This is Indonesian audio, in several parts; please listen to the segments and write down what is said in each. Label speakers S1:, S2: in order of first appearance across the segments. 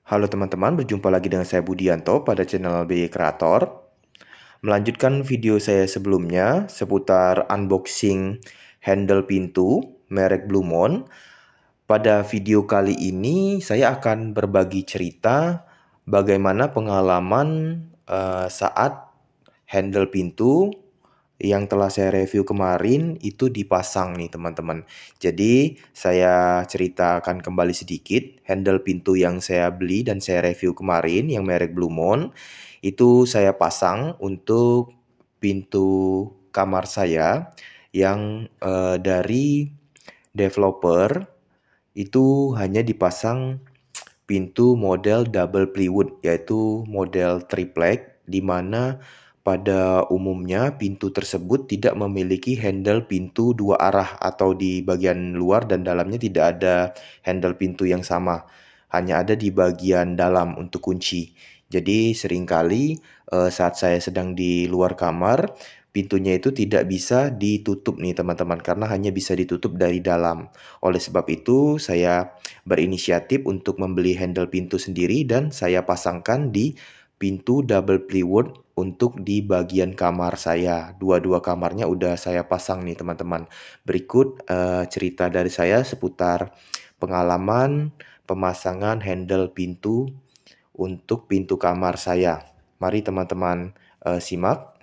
S1: Halo teman-teman, berjumpa lagi dengan saya Budianto pada channel BY Creator. Melanjutkan video saya sebelumnya seputar unboxing handle pintu merek Bluemon. Pada video kali ini saya akan berbagi cerita bagaimana pengalaman saat handle pintu yang telah saya review kemarin itu dipasang nih teman-teman. Jadi saya ceritakan kembali sedikit handle pintu yang saya beli dan saya review kemarin yang merek Bluemon. Itu saya pasang untuk pintu kamar saya yang dari developer itu hanya dipasang pintu model double plywood, yaitu model triplek, di mana pada umumnya pintu tersebut tidak memiliki handle pintu dua arah atau di bagian luar dan dalamnya tidak ada handle pintu yang sama. Hanya ada di bagian dalam untuk kunci. Jadi seringkali saat saya sedang di luar kamar, pintunya itu tidak bisa ditutup nih teman-teman karena hanya bisa ditutup dari dalam. Oleh sebab itu saya berinisiatif untuk membeli handle pintu sendiri dan saya pasangkan di pintu double plywood untuk di bagian kamar saya. Dua-dua kamarnya udah saya pasang nih teman-teman. Berikut cerita dari saya seputar pengalaman pemasangan handle pintu untuk pintu kamar saya. Mari teman-teman simak.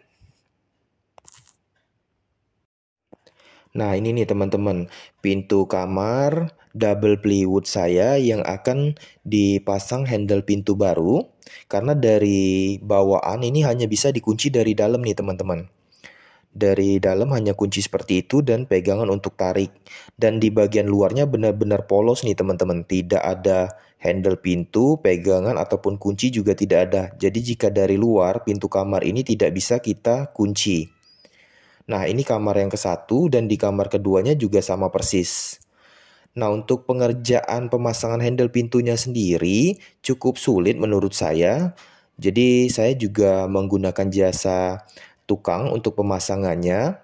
S1: Nah, ini nih teman-teman, pintu kamar double plywood saya yang akan dipasang handle pintu baru. Karena dari bawaan ini hanya bisa dikunci dari dalam nih teman-teman. Dari dalam hanya kunci seperti itu dan pegangan untuk tarik. Dan di bagian luarnya benar-benar polos nih teman-teman. Tidak ada handle pintu, pegangan ataupun kunci juga tidak ada. Jadi jika dari luar pintu kamar ini tidak bisa kita kunci. Nah, ini kamar yang ke-1 dan di kamar keduanya juga sama persis. Nah, untuk pengerjaan pemasangan handle pintunya sendiri cukup sulit menurut saya. Jadi, saya juga menggunakan jasa tukang untuk pemasangannya.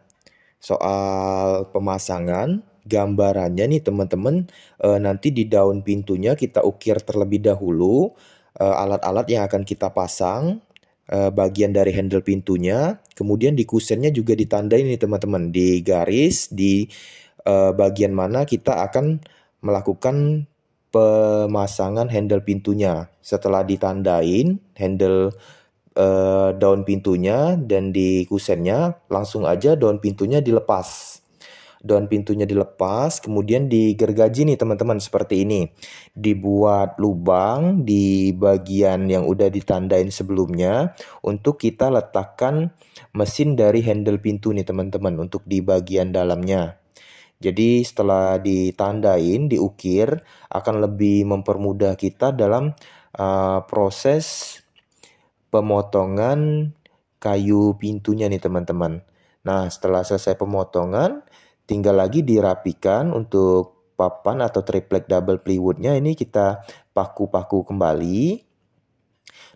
S1: Soal pemasangan, gambarannya nih teman-teman, nanti di daun pintunya kita ukir terlebih dahulu alat-alat yang akan kita pasang, bagian dari handle pintunya, kemudian di kusennya juga ditandai nih teman-teman, di garis di bagian mana kita akan melakukan pemasangan handle pintunya. Setelah ditandain handle daun pintunya dan di kusennya, langsung aja daun pintunya dilepas. Daun pintunya dilepas, kemudian digergaji nih teman-teman seperti ini. Dibuat lubang di bagian yang udah ditandain sebelumnya untuk kita letakkan mesin dari handle pintu nih teman-teman untuk di bagian dalamnya. Jadi setelah ditandain, diukir, akan lebih mempermudah kita dalam proses pemotongan kayu pintunya nih teman-teman. Nah, setelah selesai pemotongan, tinggal lagi dirapikan untuk papan atau triplek double plywoodnya ini kita paku-paku kembali.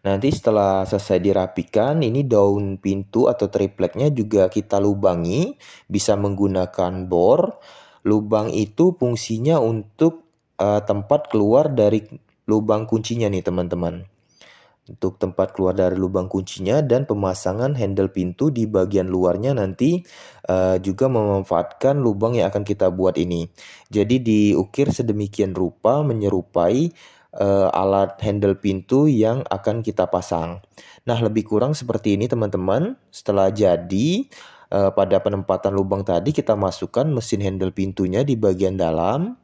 S1: Nanti setelah selesai dirapikan, ini daun pintu atau tripleknya juga kita lubangi, bisa menggunakan bor. Lubang itu fungsinya untuk tempat keluar dari lubang kuncinya nih teman-teman. Untuk tempat keluar dari lubang kuncinya dan pemasangan handle pintu di bagian luarnya nanti juga memanfaatkan lubang yang akan kita buat ini. Jadi diukir sedemikian rupa menyerupai alat handle pintu yang akan kita pasang. Nah, lebih kurang seperti ini teman-teman. Setelah jadi, pada penempatan lubang tadi kita masukkan mesin handle pintunya di bagian dalam.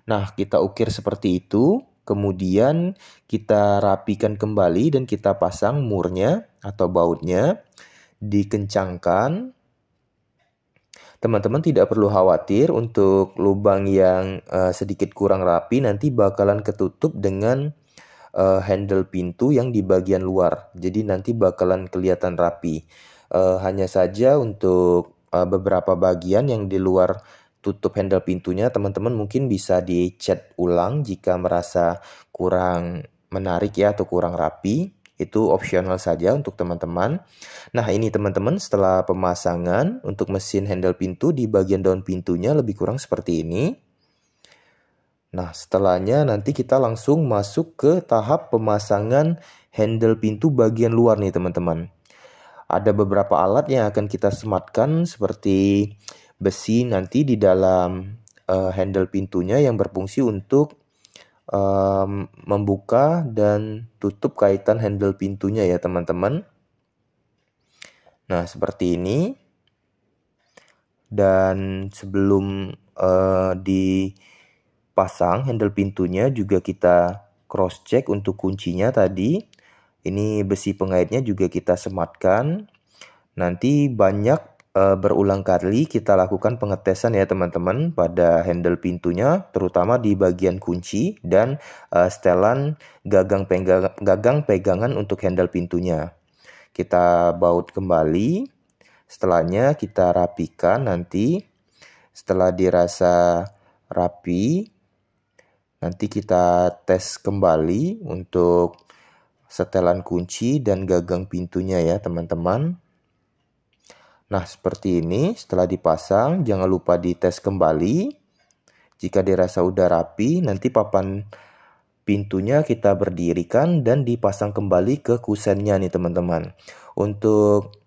S1: Nah, kita ukir seperti itu. Kemudian kita rapikan kembali dan kita pasang murnya atau bautnya. Dikencangkan. Teman-teman tidak perlu khawatir untuk lubang yang sedikit kurang rapi nanti bakalan ketutup dengan handle pintu yang di bagian luar. Jadi nanti bakalan kelihatan rapi. Hanya saja untuk beberapa bagian yang di luar tutup handle pintunya, teman-teman mungkin bisa dicat ulang jika merasa kurang menarik ya atau kurang rapi. Itu opsional saja untuk teman-teman. Nah, ini teman-teman setelah pemasangan untuk mesin handle pintu di bagian daun pintunya lebih kurang seperti ini. Nah, setelahnya nanti kita langsung masuk ke tahap pemasangan handle pintu bagian luar nih teman-teman. Ada beberapa alat yang akan kita sematkan seperti besi nanti di dalam handle pintunya yang berfungsi untuk membuka dan tutup kaitan handle pintunya ya teman-teman. Nah, seperti ini. Dan sebelum dipasang handle pintunya juga kita cross check untuk kuncinya tadi. Ini besi pengaitnya juga kita sematkan. Nanti banyak berulang kali kita lakukan pengetesan ya teman-teman pada handle pintunya, terutama di bagian kunci dan setelan gagang pegangan untuk handle pintunya. Kita baut kembali. Setelahnya kita rapikan nanti. Setelah dirasa rapi, nanti kita tes kembali untuk setelan kunci dan gagang pintunya ya teman-teman. Nah, seperti ini. Setelah dipasang, jangan lupa dites kembali. Jika dirasa udah rapi, nanti papan pintunya kita berdirikan dan dipasang kembali ke kusennya nih teman-teman. Untuk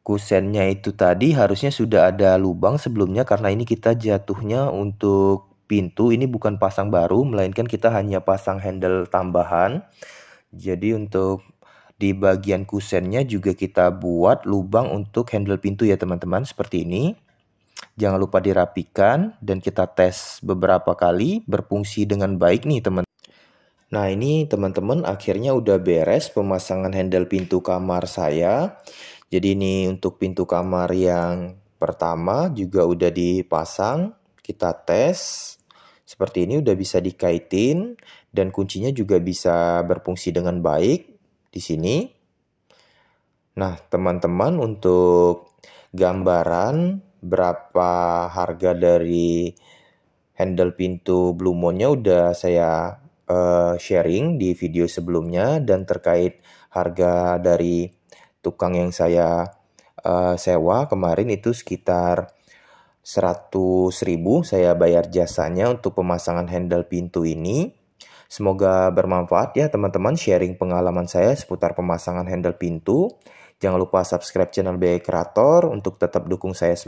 S1: kusennya itu tadi harusnya sudah ada lubang sebelumnya karena ini kita jatuhnya untuk pintu. Ini bukan pasang baru, melainkan kita hanya pasang handle tambahan. Jadi untuk di bagian kusennya juga kita buat lubang untuk handle pintu ya teman-teman, seperti ini. Jangan lupa dirapikan dan kita tes beberapa kali, berfungsi dengan baik nih teman. Nah, ini teman-teman akhirnya udah beres pemasangan handle pintu kamar saya. Jadi ini untuk pintu kamar yang pertama juga udah dipasang. Kita tes. Seperti ini udah bisa dikaitin dan kuncinya juga bisa berfungsi dengan baik di sini. Nah, teman-teman untuk gambaran berapa harga dari handle pintu Blue Moon-nya udah saya sharing di video sebelumnya, dan terkait harga dari tukang yang saya sewa kemarin itu sekitar 100.000 saya bayar jasanya untuk pemasangan handle pintu ini. Semoga bermanfaat ya teman-teman sharing pengalaman saya seputar pemasangan handle pintu. Jangan lupa subscribe channel BI Creator untuk tetap dukung saya.